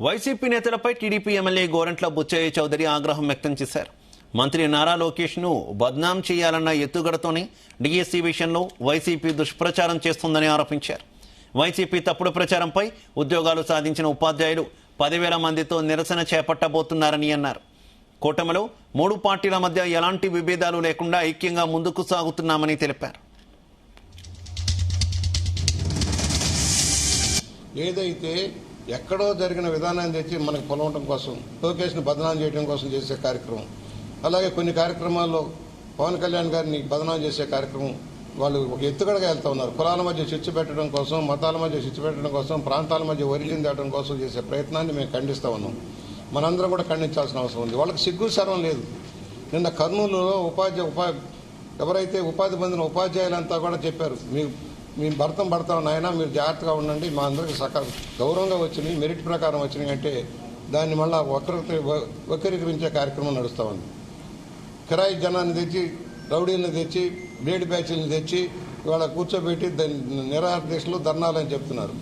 YCP నేతలపై TDP MLA Gorantla Buchaiah Chowdary ఆగ్రహం వ్యక్తం చేశారు. మంత్రి నారా లోకేష్ ను బద్నాం చేయాలన్న ఎత్తుగడతోనే డీఎస్సీ విషయంలో వైసీపీ దుష్ప్రచారం చేస్తుందని ఆరోపించారు. వైసీపీ తప్పుడు ప్రచారంపై ఉద్యోగాలు సాధించిన ఉపాధ్యాయులు 10,000 మందితో నిరసన చేపట్టబోతున్నారని అన్నారు. కూటమిలో 3 పార్టీల మధ్య ఎలాంటి విభేదాలు లేకుండా ఐక్యంగా ముందుకు సాగుతున్నామని తెలిపారు. ఏదైతే ఎక్కడో జరిగిన విధానాన్ని తెచ్చి మనకు పొలవటం కోసం, లోకేష్ని బదనాం చేయడం కోసం చేసే కార్యక్రమం, అలాగే కొన్ని కార్యక్రమాల్లో పవన్ కళ్యాణ్ గారిని బదనాం చేసే కార్యక్రమం వాళ్ళు ఒక ఎత్తుగడగా వెళ్తా ఉన్నారు. కులాల మధ్య చిచ్చు పెట్టడం కోసం, మతాల మధ్య చిచ్చు పెట్టడం కోసం, ప్రాంతాల మధ్య ఒరిజిన్ తేవడం కోసం చేసే ప్రయత్నాన్ని మేము ఖండిస్తా ఉన్నాం. మనందరం కూడా ఖండించాల్సిన అవసరం ఉంది. వాళ్ళకి సిగ్గు శరం లేదు. నిన్న కర్నూలులో ఎవరైతే ఉపాధి పొందిన ఉపాధ్యాయులంతా కూడా చెప్పారు, మీ భర్తం పడతాం నాయన, మీరు జాగ్రత్తగా ఉండండి, మా అందరికి గౌరవంగా వచ్చినాయి, మెరిట్ ప్రకారం వచ్చినాయి అంటే దాన్ని మళ్ళా వక్రీకరించే కార్యక్రమం నడుస్తూ ఉంది. కిరాయి జనాన్ని తెచ్చి, రౌడీలను తెచ్చి, బ్లేడ్ బ్యాచ్లను తెచ్చి ఇవాళ కూర్చోబెట్టి నిరాహార దీక్షలు, ధర్నాలు అని చెప్తున్నారు.